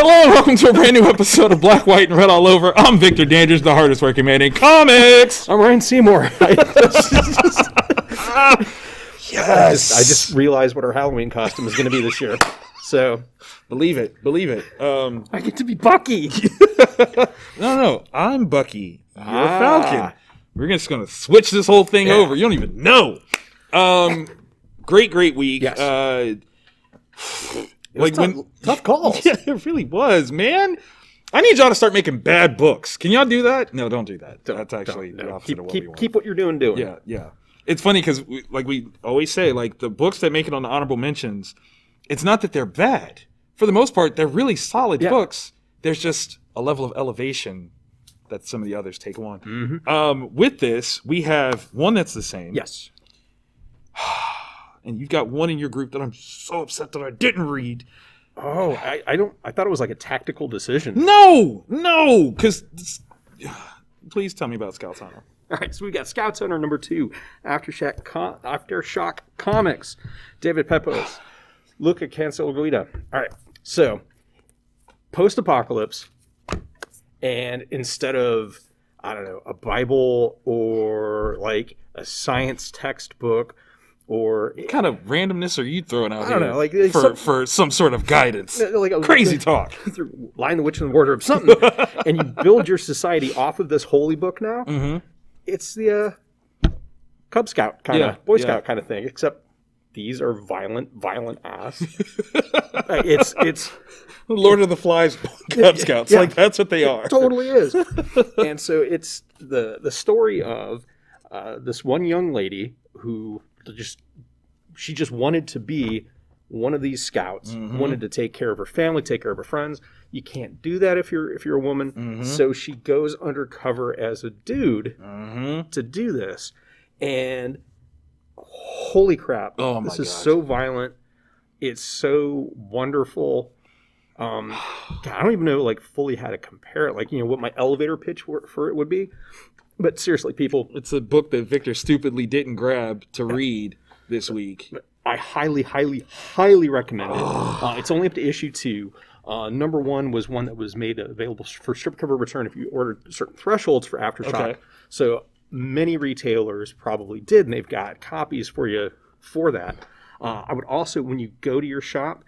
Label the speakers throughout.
Speaker 1: Hello and welcome to a brand new episode of Black, White, and Red All Over. I'm Victor Dandridge, the hardest working man in comics.
Speaker 2: I'm Ryan Seymore.
Speaker 1: Yes.
Speaker 2: I just realized what our Halloween costume is going to be this year. So,
Speaker 1: Believe it.
Speaker 2: I get to be Bucky.
Speaker 1: No, I'm Bucky. You're Falcon. We're just going to switch this whole thing over. You don't even know. Great week.
Speaker 2: Yes. Tough calls.
Speaker 1: Yeah, it really was, man. I need y'all to start making bad books. Can y'all do that? No, don't do that. That's actually the opposite of what we want.
Speaker 2: Keep what you're doing.
Speaker 1: Yeah. It's funny because, like we always say, like the books that make it on the honorable mentions, it's not that they're bad. For the most part, they're really solid books. There's just a level of elevation that some of the others take on.
Speaker 2: Mm-hmm.
Speaker 1: With this, we have one that's the same.
Speaker 2: Yes.
Speaker 1: And you've got one in your group that I'm so upset that I didn't read.
Speaker 2: Oh, I thought it was like a tactical decision.
Speaker 1: No, because please tell me about Scout's Honor.
Speaker 2: All right, so we got Scout's Honor number 2, AfterShock Comics, David Pepos, Luca Cancellaguida. All right, so post-apocalypse, and instead of, I don't know, a Bible or like a science textbook, or
Speaker 1: What kind of randomness are you throwing out
Speaker 2: I don't
Speaker 1: here
Speaker 2: know, like
Speaker 1: for some sort of guidance?
Speaker 2: like
Speaker 1: Crazy talk.
Speaker 2: Lion the Witch in the Wardrobe, something, and you build your society off of this holy book now.
Speaker 1: Mm-hmm.
Speaker 2: It's the Cub Scout kind of, Boy Scout kind of thing, except these are violent ass. It's
Speaker 1: Lord of the Flies Cub Scouts.
Speaker 2: Yeah.
Speaker 1: Like, that's what they are.
Speaker 2: It totally is. And so it's the story of this one young lady who she just wanted to be one of these scouts, wanted to take care of her family, take care of her friends. You can't do that if you're a woman. So she goes undercover as a dude to do this. And holy crap, this is so violent. It's so wonderful. God, I don't even know like fully how to compare it. Like, what my elevator pitch for it would be. But seriously, people,
Speaker 1: It's a book that Victor stupidly didn't grab to read this week.
Speaker 2: I highly recommend it. It's only up to issue 2. Number 1 was one that was made available for strip-cover return if you ordered certain thresholds for AfterShock.
Speaker 1: Okay.
Speaker 2: So many retailers probably did, and they've got copies for you for that. I would also, when you go to your shop,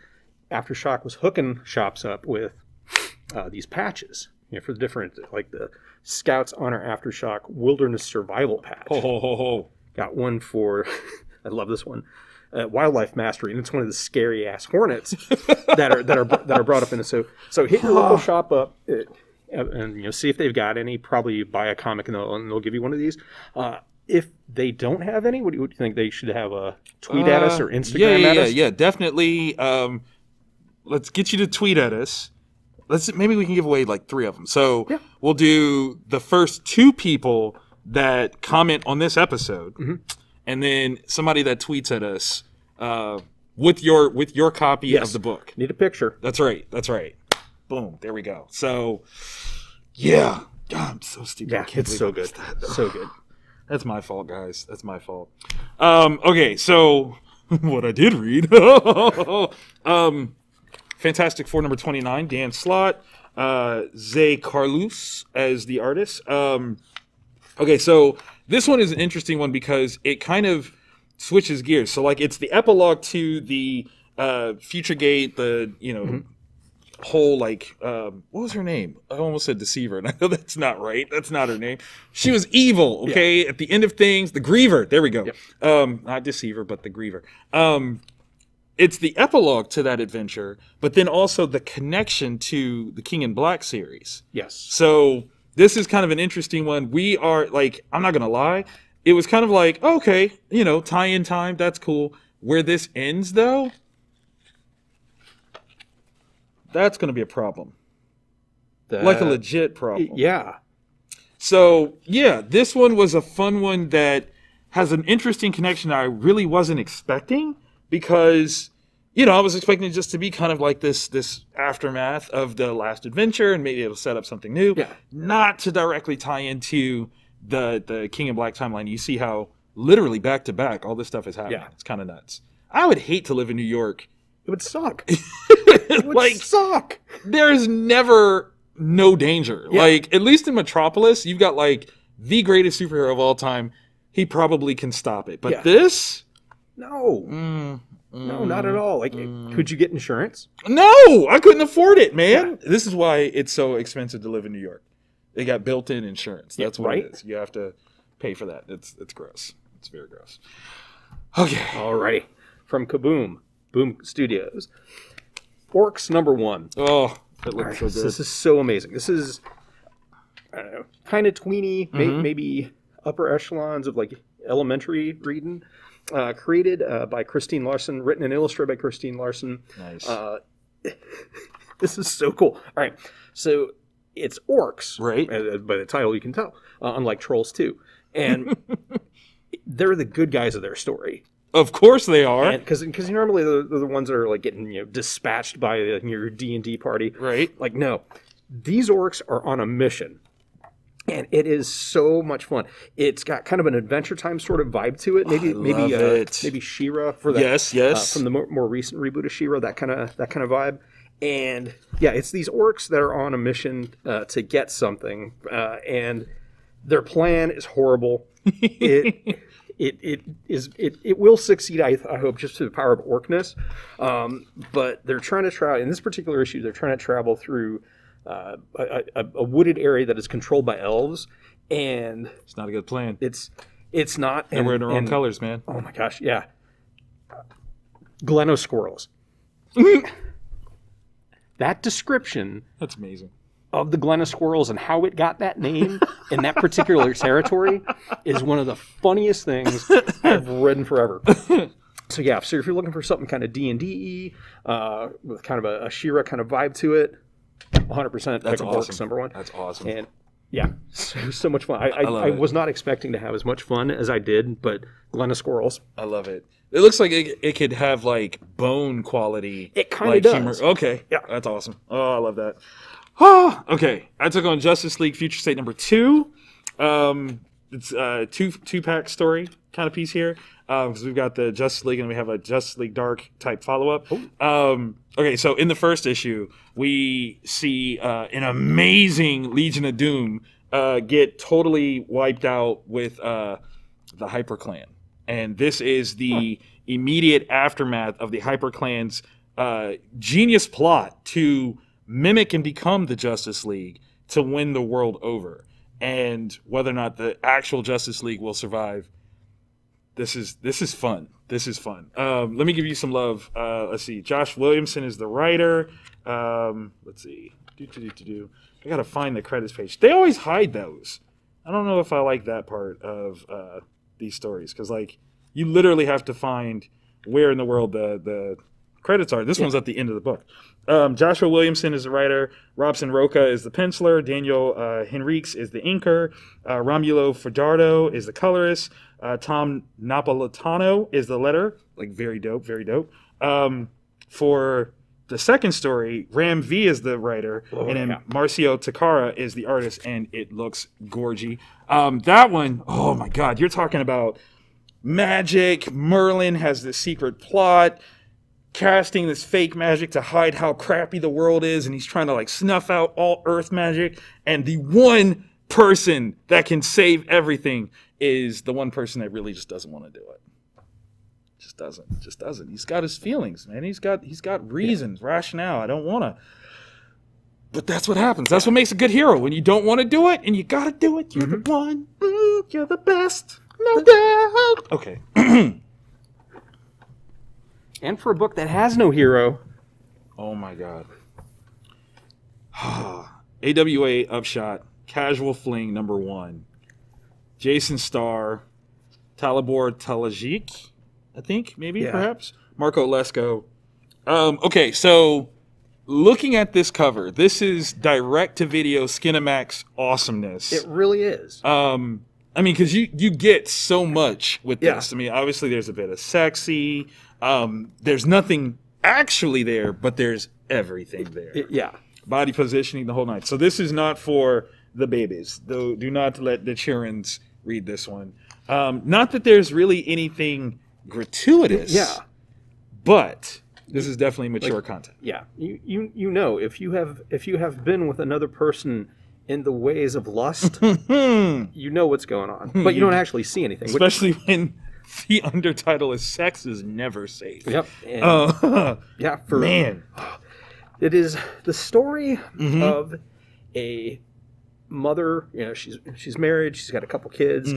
Speaker 2: AfterShock was hooking shops up with these patches, for the different, like the Scouts Honor AfterShock Wilderness Survival patch. Got one for, I love this one, Wildlife Mastery, and it's one of the scary ass hornets that are brought up in it. So hit your local shop up and see if they've got any. Probably buy a comic and they'll give you one of these. If they don't have any, what do you think they should have? A tweet at us or Instagram at us?
Speaker 1: Yeah, definitely. Let's get you to tweet at us. Maybe we can give away like 3 of them. So we'll do the first 2 people that comment on this episode, and then somebody that tweets at us with your copy of the book.
Speaker 2: Need a picture.
Speaker 1: That's right. Boom. There we go. So yeah, God, I'm so stupid.
Speaker 2: Yeah, it's so good. So good.
Speaker 1: That's my fault, guys. That's my fault. Okay, so what I did read. Fantastic Four number 29, Dan Slott, Zay Carlos as the artist. Okay, so this one is an interesting one because it kind of switches gears. So, like, it's the epilogue to the Futuregate, the, whole, like, what was her name? I almost said Deceiver, and I know that's not right. That's not her name. She was evil, okay? Yeah. At the end of things, the Griever. There we go. Yep. Not Deceiver, but the Griever. It's the epilogue to that adventure, but then also the connection to the King in Black series.
Speaker 2: Yes.
Speaker 1: So this is kind of an interesting one. We are, like, I'm not going to lie, it was kind of like, okay, tie-in time, that's cool. Where this ends, though, that's going to be a problem. Like a legit problem.
Speaker 2: Yeah.
Speaker 1: So, yeah, this one was a fun one that has an interesting connection that I really wasn't expecting. Because, I was expecting it just to be kind of like this aftermath of the last adventure, and maybe it'll set up something new. Yeah. Not to directly tie into the King in Black timeline. You see how literally back to back all this stuff is happening. Yeah. It's kind of nuts. I would hate to live in New York
Speaker 2: It would suck. It would
Speaker 1: Like,
Speaker 2: suck.
Speaker 1: there is never no danger.
Speaker 2: Yeah.
Speaker 1: Like, at least in Metropolis, you've got, like, the greatest superhero of all time. He probably can stop it. But
Speaker 2: Yeah.
Speaker 1: this?
Speaker 2: No. No, not at all. Like, could you get insurance?
Speaker 1: No! I couldn't afford it, man. Yeah. This is why it's so expensive to live in New York. They got built-in insurance. That's what it is. You have to pay for that. It's gross. It's very gross. Okay.
Speaker 2: Alrighty. From Kaboom. Boom Studios. Orcs #1.
Speaker 1: Oh, that looks so good.
Speaker 2: This is so amazing. This is, I don't know, kind of tweeny, maybe upper echelons of like elementary reading. Created by Christine Larson, written and illustrated by Christine Larson.
Speaker 1: Nice.
Speaker 2: This is so cool. All right. So it's orcs.
Speaker 1: Right.
Speaker 2: By the title, you can tell. Unlike Trolls 2. And they're the good guys of their story.
Speaker 1: Of course they are.
Speaker 2: Because normally they're the ones that are like getting dispatched by your D&D party.
Speaker 1: Right.
Speaker 2: Like, no. These orcs are on a mission. And it is so much fun. It's got kind of an Adventure Time sort of vibe to it. Maybe She-Ra for that.
Speaker 1: Yes.
Speaker 2: From the more recent reboot of She-Ra, that kind of vibe. And yeah, it's these orcs that are on a mission to get something, and their plan is horrible. It will succeed, I hope, just through the power of orcness. But they're trying to travel in this particular issue. They're trying to travel through a wooded area that is controlled by elves, and
Speaker 1: It's not a good plan.
Speaker 2: it's not.
Speaker 1: They're wearing the wrong colors, man.
Speaker 2: Oh my gosh, yeah. Gleno squirrels. That description
Speaker 1: That's amazing.
Speaker 2: of the Glena squirrels and how it got that name in that particular territory is one of the funniest things I've read in forever. So yeah, so if you're looking for something kind of D&D with kind of a She-Ra kind of vibe to it, 100%
Speaker 1: That's
Speaker 2: pick up
Speaker 1: awesome.
Speaker 2: Orcs #1.
Speaker 1: That's awesome.
Speaker 2: And yeah, so much fun. I was not expecting to have as much fun as I did, but Glena squirrels.
Speaker 1: I love it. It looks like it could have like bone quality.
Speaker 2: It kind of does.
Speaker 1: Humor. Okay.
Speaker 2: Yeah.
Speaker 1: That's awesome. Oh, I love that. Oh, okay. I took on Justice League Future State #2. It's a two-pack story kind of piece here. Because we've got the Justice League and we have a Justice League Dark type follow-up. Okay, so in the first issue, we see an amazing Legion of Doom get totally wiped out with the Hyper Clan. And this is the immediate aftermath of the Hyper Clan's genius plot to mimic and become the Justice League to win the world over. And whether or not the actual Justice League will survive, this is fun. This is fun. Let me give you some love. Let's see. Josh Williamson is the writer. Let's see. I gotta find the credits page. They always hide those. I don't know if I like that part of these stories because, like, you literally have to find where in the world the credits are. This one's at the end of the book. Joshua Williamson is the writer. Robson Roca is the penciler. Daniel Henriques is the inker. Romulo Fajardo is the colorist. Tom Napolitano is the letter. Like, very dope, very dope. For the second story, Ram V is the writer, and then Marcio Takara is the artist, and it looks gorgy. That one, oh my God, you're talking about magic. Merlin has this secret plot, casting this fake magic to hide how crappy the world is, and he's trying to like snuff out all Earth magic, and the one person that can save everything is the one person that really just doesn't want to do it. Just doesn't. He's got his feelings, man. He's got reasons, rationale. I don't want to. But that's what happens. That's what makes a good hero. When you don't want to do it and you got to do it, you're the one. You're the best. No doubt. Okay.
Speaker 2: And for a book that has no hero.
Speaker 1: Oh my God. AWA Upshot, Casual Fling #1. Jason Starr, Talibor Talajik, I think, maybe, perhaps. Marco Lesko. Okay, so looking at this cover, this is direct-to-video Skinamax awesomeness.
Speaker 2: It really is.
Speaker 1: I mean, because you get so much with this. I mean, obviously there's a bit of sexy. There's nothing actually there, but there's everything there. Body positioning, the whole night. So this is not for the babies. Though, do not let the childrens read this one. Not that there's really anything gratuitous. But This is definitely mature content.
Speaker 2: Yeah, you know, if you have been with another person in the ways of lust, you know what's going on, but you don't actually see anything.
Speaker 1: Especially when the undertitle is "Sex is Never Safe."
Speaker 2: Yep. And, yeah.
Speaker 1: Man,
Speaker 2: it is the story of a mother. You know, she's married. She's got a couple kids.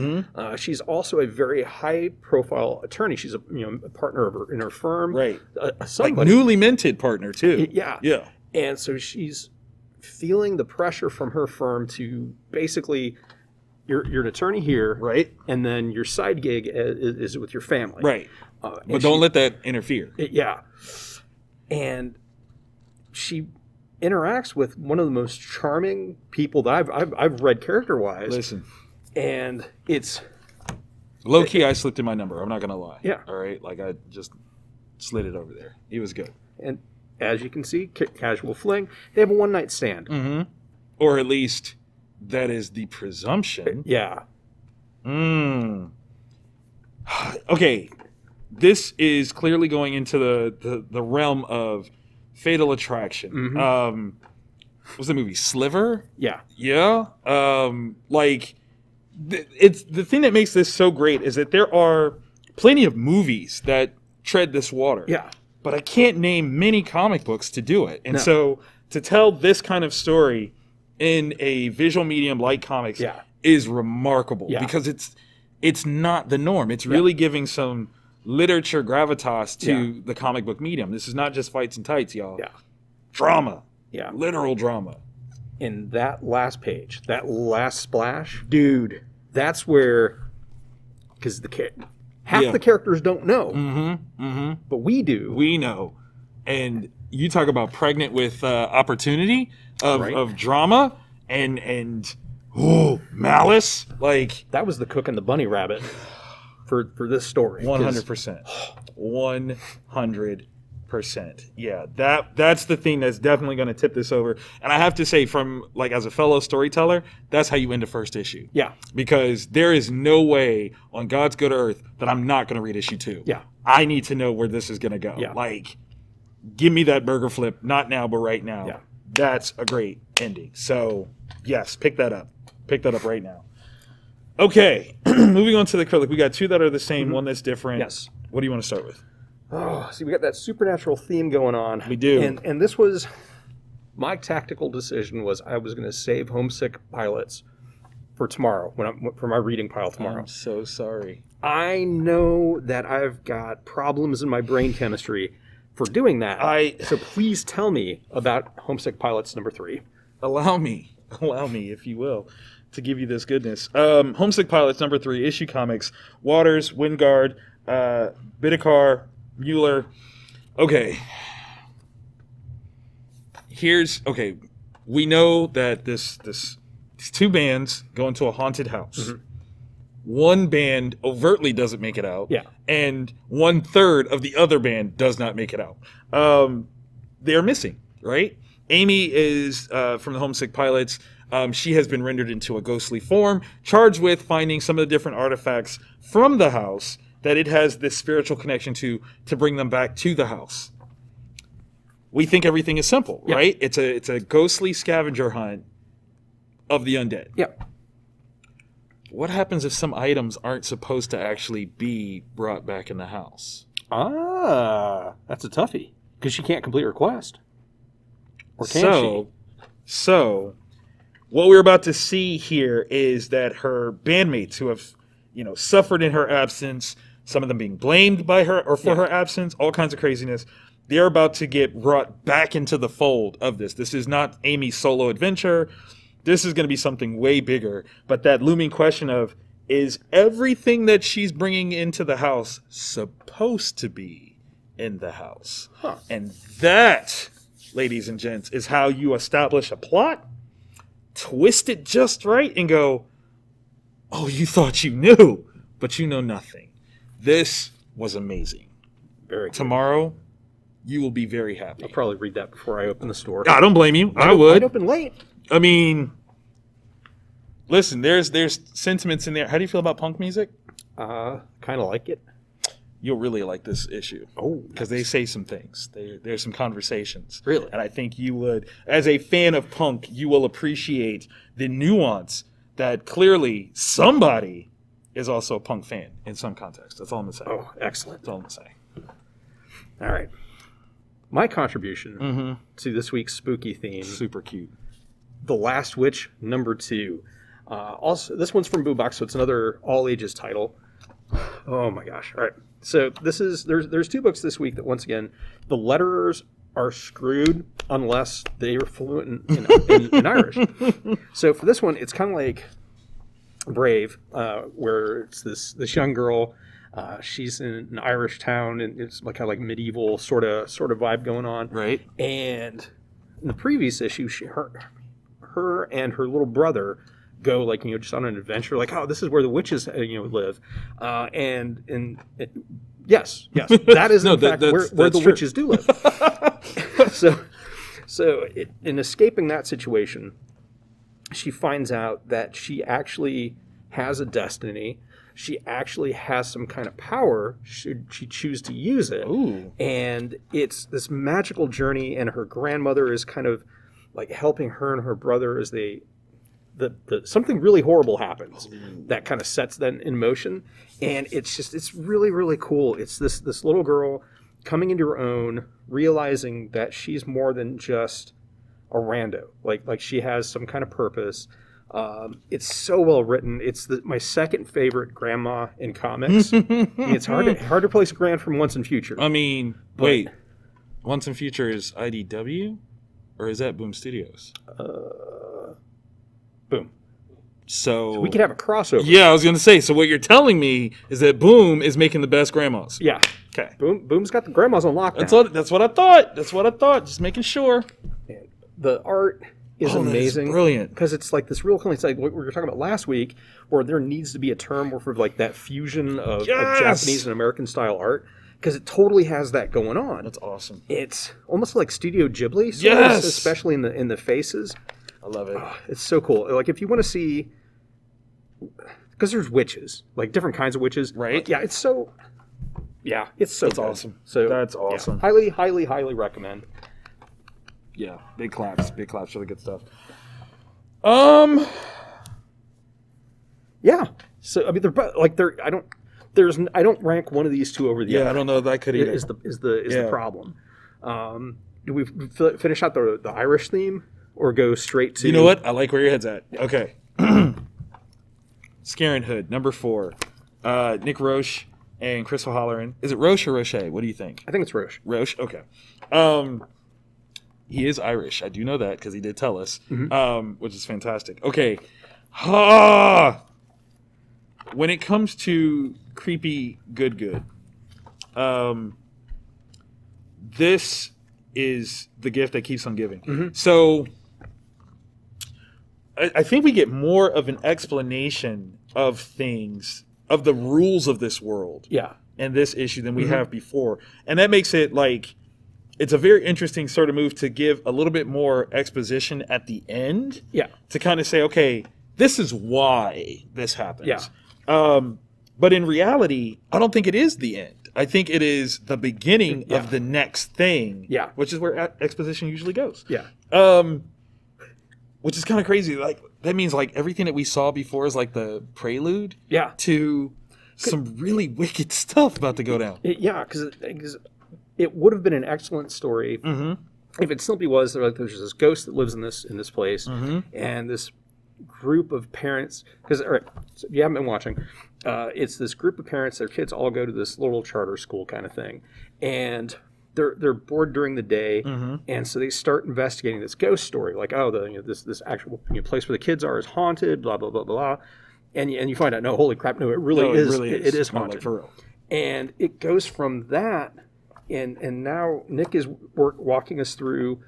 Speaker 2: She's also a very high-profile attorney. She's a partner in her firm.
Speaker 1: Right.
Speaker 2: Somebody,
Speaker 1: like newly minted partner too.
Speaker 2: Yeah.
Speaker 1: Yeah.
Speaker 2: And so she's feeling the pressure from her firm to basically, you're an attorney here,
Speaker 1: right?
Speaker 2: And then your side gig is with your family,
Speaker 1: right? But don't let that interfere.
Speaker 2: Yeah. And she interacts with one of the most charming people that I've read character-wise.
Speaker 1: Listen,
Speaker 2: and it's
Speaker 1: low key. I slipped in my number. I'm not gonna lie.
Speaker 2: Yeah.
Speaker 1: All right. Like I just slid it over there. He was good.
Speaker 2: And as you can see, casual fling. They have a one-night stand.
Speaker 1: Or at least that is the presumption.
Speaker 2: Yeah.
Speaker 1: Okay. This is clearly going into the realm of fatal attraction. What was the movie Sliver?
Speaker 2: Yeah.
Speaker 1: Yeah. It's the thing that makes this so great is that there are plenty of movies that tread this water.
Speaker 2: Yeah.
Speaker 1: But I can't name many comic books to do it. And so to tell this kind of story in a visual medium like comics is remarkable because it's not the norm. It's really giving some literature gravitas to the comic book medium. This is not just fights and tights, y'all.
Speaker 2: Yeah.
Speaker 1: Drama.
Speaker 2: Yeah.
Speaker 1: Literal drama.
Speaker 2: In that last page, that last splash,
Speaker 1: dude,
Speaker 2: that's where, because half the characters don't know, but we do.
Speaker 1: We know. And you talk about pregnant with opportunity of drama and malice. Like
Speaker 2: that was the cook and the bunny rabbit for this story.
Speaker 1: 100%. 100%. Yeah, that's the thing that's definitely going to tip this over. And I have to say, from like as a fellow storyteller, that's how you end a first issue.
Speaker 2: Yeah,
Speaker 1: because there is no way on God's good earth that I'm not going to read issue 2.
Speaker 2: Yeah,
Speaker 1: I need to know where this is going to go.
Speaker 2: Yeah.
Speaker 1: Like, give me that burger flip, not now, but right now.
Speaker 2: Yeah,
Speaker 1: that's a great ending. So yes, pick that up. Pick that up right now. Okay, moving on to the acrylic. We got 2 that are the same, one that's different.
Speaker 2: Yes.
Speaker 1: What do you want to start with?
Speaker 2: Oh, see, we got that supernatural theme going on.
Speaker 1: We do.
Speaker 2: And this was my tactical decision was I was going to save Homesick pilots for tomorrow, for my reading pile tomorrow.
Speaker 1: I'm so sorry.
Speaker 2: I know that I've got problems in my brain chemistry for doing that. So please tell me about Homesick Pilots number 3.
Speaker 1: Allow me, if you will, to give you this goodness. Homesick Pilots number 3, issue comics. Waters, Wingard, Bidikar, Mueller. Okay. We know that these 2 bands go into a haunted house. One band overtly doesn't make it out.
Speaker 2: Yeah.
Speaker 1: And 1/3 of the other band does not make it out. They're missing, right? Amy is from the Homesick Pilots. She has been rendered into a ghostly form, charged with finding some of the different artifacts from the house that it has this spiritual connection to bring them back to the house. We think everything is simple, right? It's a ghostly scavenger hunt of the undead.
Speaker 2: Yep.
Speaker 1: What happens if some items aren't supposed to actually be brought back in the house?
Speaker 2: That's a toughie, because she can't complete her quest. Or can she?
Speaker 1: So, what we're about to see here is that her bandmates who have, suffered in her absence, some of them being blamed by her or for her absence, all kinds of craziness, they're about to get brought back into the fold of this. This is not Amy's solo adventure. This is going to be something way bigger. But that looming question of, is everything that she's bringing into the house supposed to be in the house? And that, ladies and gents, is how you establish a plot, twist it just right, and go, oh, you thought you knew, but you know nothing. This was amazing.
Speaker 2: Very good.
Speaker 1: Tomorrow, you will be very happy.
Speaker 2: I'll probably read that before I open the store.
Speaker 1: I don't blame you. I would.
Speaker 2: I'd open late.
Speaker 1: I mean, listen, there's sentiments in there. How do you feel about punk music?
Speaker 2: Kind of like it.
Speaker 1: you'll really like this issue.
Speaker 2: Oh,
Speaker 1: because they say some things. There's some conversations.
Speaker 2: Really?
Speaker 1: And I think you would, as a fan of punk, you will appreciate the nuance that clearly somebody is also a punk fan in some context. That's all I'm going to say.
Speaker 2: Oh, excellent.
Speaker 1: That's all I'm going to say.
Speaker 2: All right. My contribution to this week's spooky theme.
Speaker 1: Super cute.
Speaker 2: The Last Witch, #2. Also, this one's from Boo Box, so it's another all-ages title. Oh my gosh. All right. So there's 2 books this week that, once again, the letterers are screwed unless they are fluent in Irish. So for this one, it's kind of like Brave, where it's this young girl. She's in an Irish town, and it's like kind of like medieval sort of vibe going on.
Speaker 1: Right.
Speaker 2: And in the previous issue, her and her little brother go just on an adventure, like, oh, this is where the witches live, yes, that is in fact where the witches do live. so in escaping that situation, she finds out that she actually has a destiny. She actually has some kind of power should she choose to use it.
Speaker 1: Ooh. And
Speaker 2: it's this magical journey, and her grandmother is kind of like helping her and her brother as they something really horrible happens that kind of sets them in motion. And it's really, really cool. It's this little girl coming into her own, realizing that she's more than just a rando. Like she has some kind of purpose. It's so well written. It's my second favorite grandma in comics. I mean, it's hard to place Gran from Once and Future.
Speaker 1: I mean, wait, Once and Future is IDW, or is that Boom Studios?
Speaker 2: Boom.
Speaker 1: So
Speaker 2: we could have a crossover.
Speaker 1: Yeah, I was going to say. So what you're telling me is that Boom is making the best grandmas.
Speaker 2: Yeah.
Speaker 1: Okay.
Speaker 2: Boom's got the grandmas on lockdown.
Speaker 1: That's what I thought. That's what I thought. Just making sure.
Speaker 2: And the art is amazing.
Speaker 1: That is brilliant.
Speaker 2: Because it's like this real, it's like what we were talking about last week, where there needs to be a term for like that fusion of Japanese and American style art. Because it totally has that going on.
Speaker 1: That's awesome.
Speaker 2: It's almost like Studio Ghibli, especially in the faces.
Speaker 1: I love it.
Speaker 2: Oh, it's so cool. Like if you want to see, because there's witches, like different kinds of witches,
Speaker 1: right?
Speaker 2: It's so
Speaker 1: That's
Speaker 2: good.
Speaker 1: awesome.
Speaker 2: So
Speaker 1: that's awesome.
Speaker 2: Yeah, highly recommend.
Speaker 1: Yeah, big claps for the good stuff.
Speaker 2: Yeah. So I mean, I don't rank one of these two over the other.
Speaker 1: Yeah, I don't know if I could either.
Speaker 2: Is the problem? Do we finish out the Irish theme? Or go straight to...
Speaker 1: You know what? I like where your head's at. Okay. Scarenthood, #4. Nick Roche and Chris O'Halloran. Is it Roche or Roche? What do you think?
Speaker 2: I think it's Roche.
Speaker 1: Roche? Okay. He is Irish. I do know that because he did tell us, which is fantastic. Okay. When it comes to creepy good, this is the gift that keeps on giving. So... I think we get more of an explanation of things, of the rules of this world in this issue than we have before. And that makes it like, it's a very interesting sort of move to give a little bit more exposition at the end. Yeah. To kind of say, okay, this is why this happens. Yeah. But in reality, I don't think it is the end. I think it is the beginning of the next thing. Yeah. Which is where exposition usually goes. Yeah. Which is kind of crazy. Like that means like everything that we saw before is like the prelude to some really wicked stuff about to go down.
Speaker 2: Because it would have been an excellent story if it simply was like there's this ghost that lives in this place, and this group of parents. Because so if you haven't been watching, it's this group of parents. Their kids all go to this little charter school kind of thing, and they're bored during the day, and so they start investigating this ghost story. Like, this actual place where the kids are is haunted, blah blah blah blah, and you find out, no, holy crap, no, it really is. It is haunted, like, for real. And it goes from that, and now Nick is walking us through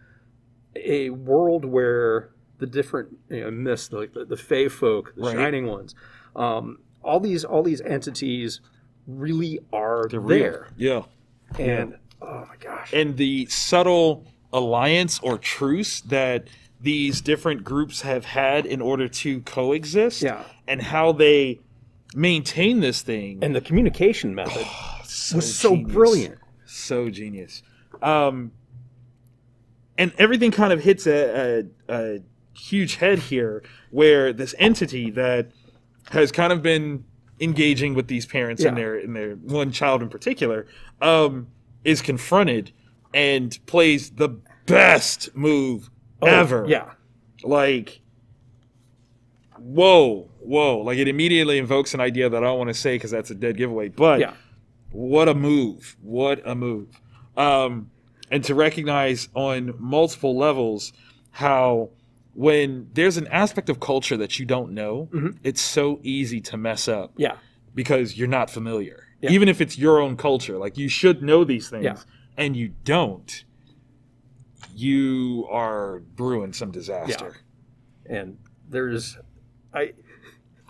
Speaker 2: a world where the different myths, like the Fae folk, the Shining Ones, all these entities really are there.
Speaker 1: Yeah,
Speaker 2: and. Oh my gosh.
Speaker 1: And the subtle alliance or truce that these different groups have had in order to coexist. Yeah. And how they maintain this thing.
Speaker 2: And the communication method. was so brilliant.
Speaker 1: So genius. And everything kind of hits a huge head here, where this entity that has kind of been engaging with these parents in their one child in particular, is confronted and plays the best move ever.
Speaker 2: Yeah.
Speaker 1: Like, whoa. Like, it immediately invokes an idea that I don't want to say because that's a dead giveaway. But what a move. And to recognize on multiple levels how when there's an aspect of culture that you don't know, it's so easy to mess up.
Speaker 2: Yeah.
Speaker 1: Because you're not familiar. Yeah. Even if it's your own culture. Like, you should know these things, and you don't. You are brewing some disaster.
Speaker 2: Yeah. And there's...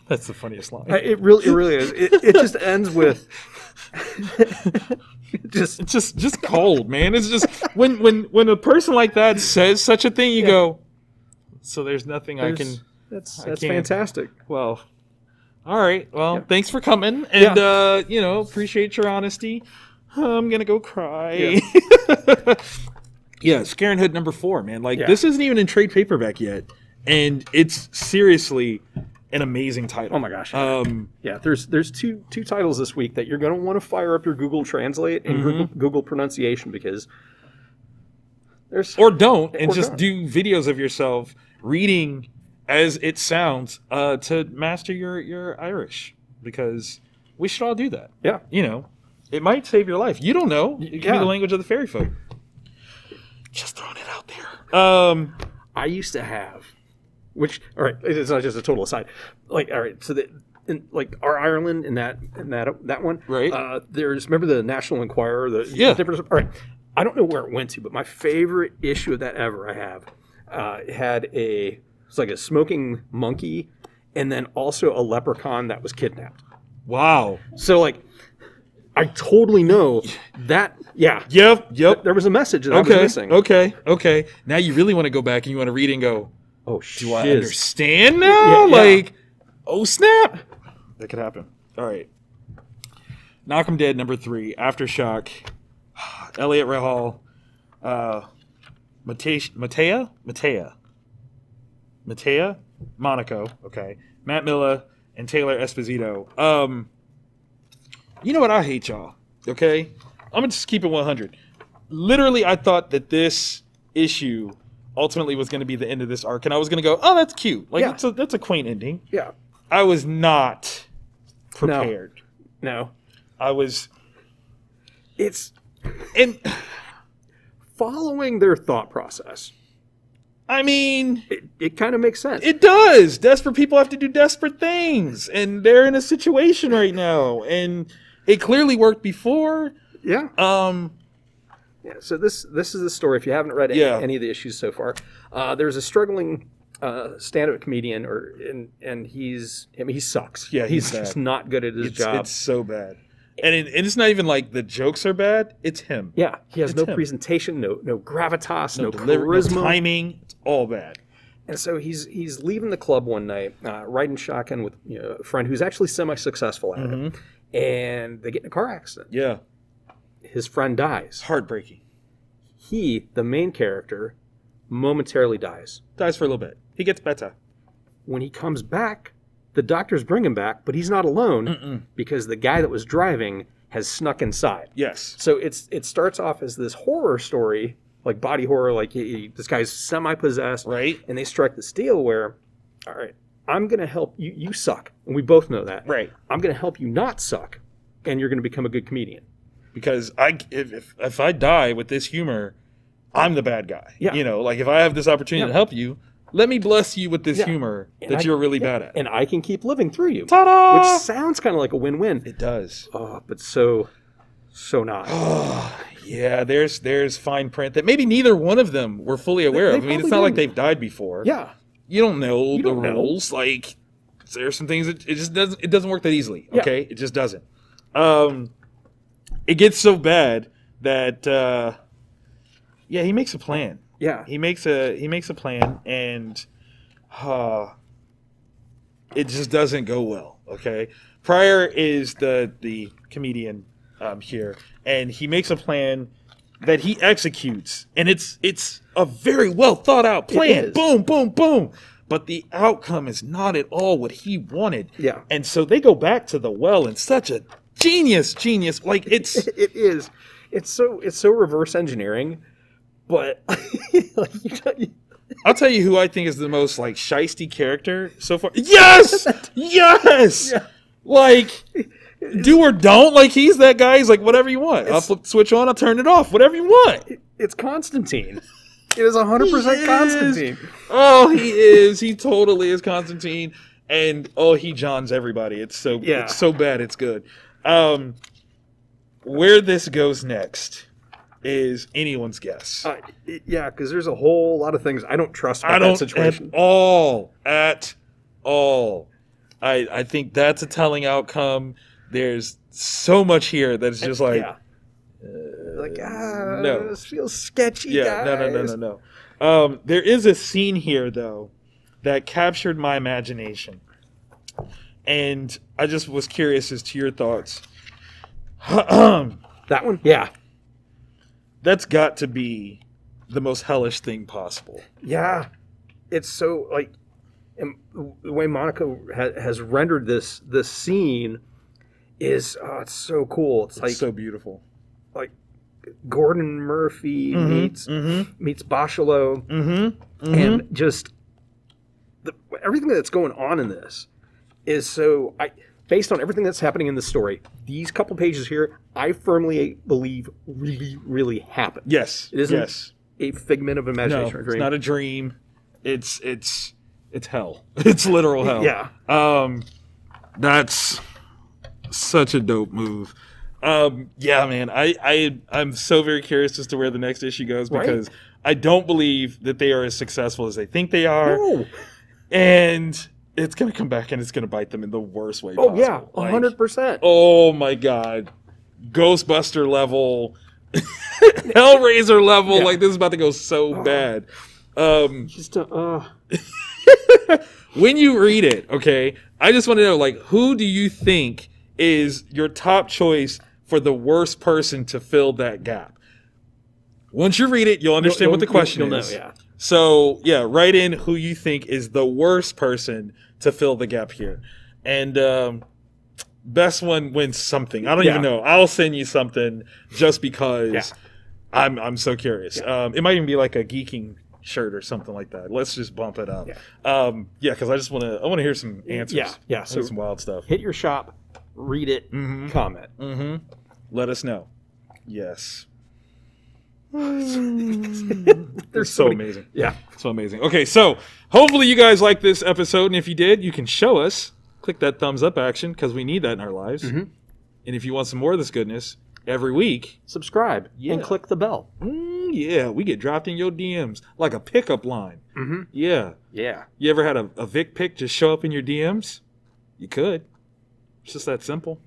Speaker 1: That's the funniest line.
Speaker 2: It really is. It just ends with...
Speaker 1: just cold, man. It's just... When a person like that says such a thing, you go... So there's nothing I can...
Speaker 2: That's fantastic.
Speaker 1: Well, all right. Well, thanks for coming, and appreciate your honesty. I'm gonna go cry. Yeah, Scarenthood number 4, man. Like, this isn't even in trade paperback yet, and it's seriously an amazing title.
Speaker 2: Oh my gosh. There's two titles this week that you're gonna want to fire up your Google Translate and Google pronunciation, because there's
Speaker 1: do videos of yourself reading as it sounds to master your Irish, because we should all do that.
Speaker 2: Yeah.
Speaker 1: It might save your life. You don't know. It can be the language of the fairy folk. Just throwing it out there.
Speaker 2: I used to have, all right, it's not just a total aside. Like, all right, so our Ireland in that one,
Speaker 1: right?
Speaker 2: Remember the National Enquirer? The different. All right, I don't know where it went to, but my favorite issue of that ever I have had it's like a smoking monkey, and then also a leprechaun that was kidnapped.
Speaker 1: Wow.
Speaker 2: So, like, I totally know that. Yeah.
Speaker 1: Yep.
Speaker 2: There was a message that I was missing.
Speaker 1: Okay. Now you really want to go back and you want to read it and go,
Speaker 2: oh, shit.
Speaker 1: Do I understand now? Like, oh, snap. That could happen. All right. Knock 'em Dead, number 3. Aftershock. Elliot Rahal. Matea? Monaco. Okay. Matt Milla and Taylor Esposito. You know what? I hate y'all. Okay? I'm going to just keep it 100. Literally, I thought that this issue ultimately was going to be the end of this arc, and I was going to go, oh, that's cute. Like, that's a quaint ending.
Speaker 2: Yeah.
Speaker 1: I was not prepared.
Speaker 2: No.
Speaker 1: I was...
Speaker 2: And following their thought process,
Speaker 1: I mean...
Speaker 2: It kind of makes sense.
Speaker 1: It does. Desperate people have to do desperate things, and they're in a situation right now, and it clearly worked before.
Speaker 2: Yeah. So this is the story. If you haven't read any of the issues so far, there's a struggling stand-up comedian, and he sucks.
Speaker 1: Yeah,
Speaker 2: he's just not good at his job.
Speaker 1: It's so bad, and it's not even like the jokes are bad. It's him.
Speaker 2: Yeah, he has no presentation, no gravitas, no charisma,
Speaker 1: no timing. It's all bad.
Speaker 2: And so he's leaving the club one night, riding shotgun with a friend who's actually semi-successful at it, and they get in a car accident.
Speaker 1: Yeah.
Speaker 2: His friend dies.
Speaker 1: Heartbreaking.
Speaker 2: He, the main character, momentarily dies.
Speaker 1: Dies for a little bit. He gets better.
Speaker 2: When he comes back, the doctors bring him back, but he's not alone because the guy that was driving has snuck inside.
Speaker 1: Yes.
Speaker 2: So it starts off as this horror story, like body horror, like this guy's semi-possessed.
Speaker 1: Right.
Speaker 2: And they strike this deal where, all right, I'm going to help you. You suck. And we both know that.
Speaker 1: Right.
Speaker 2: I'm going to help you not suck, and you're going to become a good comedian.
Speaker 1: Because if I die with this humor, I'm the bad guy.
Speaker 2: Yeah.
Speaker 1: Like, if I have this opportunity to help you, let me bless you with this humor that you're really bad at.
Speaker 2: And I can keep living through you.
Speaker 1: Ta-da!
Speaker 2: Which sounds kind of like a win-win.
Speaker 1: It does.
Speaker 2: Oh, but so not.
Speaker 1: Oh, yeah, there's fine print that maybe neither one of them were fully aware of. I mean, it's not like they've died before.
Speaker 2: Yeah.
Speaker 1: You don't know the rules. Like, there's some things that it doesn't work that easily. Okay? It just doesn't. It gets so bad that he makes a plan.
Speaker 2: Yeah.
Speaker 1: He makes a plan, and it just doesn't go well. Okay. Pryor is the comedian here, and he makes a plan that he executes, and it's a very well thought out plan. Boom, boom, boom. But the outcome is not at all what he wanted.
Speaker 2: Yeah.
Speaker 1: And so they go back to the well in such a genius. Like it's
Speaker 2: it is. It's so reverse engineering, but like,
Speaker 1: I'll tell you who I think is the most like shisty character so far. Yes! Yes! Yeah. Like, do or don't. Like, he's that guy. He's like, whatever you want. I'll flip the switch on. I'll turn it off. Whatever you want.
Speaker 2: It's Constantine. It is 100% Constantine.
Speaker 1: Oh, he is. He totally is Constantine. And, oh, he Johns everybody. It's so bad it's good. Where this goes next is anyone's guess.
Speaker 2: Yeah, because there's a whole lot of things I don't trust about that situation.
Speaker 1: At all. I think that's a telling outcome. There's so much here that's just like... no.
Speaker 2: This feels sketchy,
Speaker 1: guys. No. There is a scene here, though, that captured my imagination. And I just was curious as to your thoughts.
Speaker 2: That one? Yeah.
Speaker 1: That's got to be the most hellish thing possible.
Speaker 2: Yeah. It's so, like... And the way Monica has rendered this scene is it's so cool. It's
Speaker 1: so beautiful.
Speaker 2: Like Gordon Murphy meets Bachelot, and just everything that's going on in this is so. Based on everything that's happening in the story, these couple pages here, I firmly believe really, really happened.
Speaker 1: Yes,
Speaker 2: it isn't a figment of imagination or dream.
Speaker 1: It's not a dream. It's hell. It's literal hell.
Speaker 2: Yeah.
Speaker 1: That's such a dope move. Yeah, man. I'm so very curious as to where the next issue goes because I don't believe that they are as successful as they think they are.
Speaker 2: No.
Speaker 1: And it's going to come back and it's going to bite them in the worst way possible.
Speaker 2: Oh, yeah. 100%.
Speaker 1: Oh, my God. Ghostbuster level. Hellraiser level.
Speaker 2: Yeah.
Speaker 1: Like, this is about to go so bad. When you read it, okay, I just want to know, like, who do you think is your top choice for the worst person to fill that gap? Once you read it, you'll understand what the question is.
Speaker 2: Know, yeah.
Speaker 1: So, yeah, write in who you think is the worst person to fill the gap here. And best one wins something. I don't even know. I'll send you something just because I'm so curious. Yeah. It might even be like a geeking shirt or something like that. Let's just bump it up. Because I want to hear some answers.
Speaker 2: Yeah.
Speaker 1: So some wild stuff.
Speaker 2: Hit your shop, read it, comment.
Speaker 1: Let us know. Yes.
Speaker 2: They're
Speaker 1: so amazing.
Speaker 2: Yeah.
Speaker 1: So amazing. Okay, so hopefully you guys like this episode, and if you did, you can show us. Click that thumbs up action because we need that in our lives. And if you want some more of this goodness, every week,
Speaker 2: subscribe and click the bell.
Speaker 1: Yeah, we get dropped in your DMs like a pickup line. Yeah. You ever had a Vic pic just show up in your DMs? You could. It's just that simple.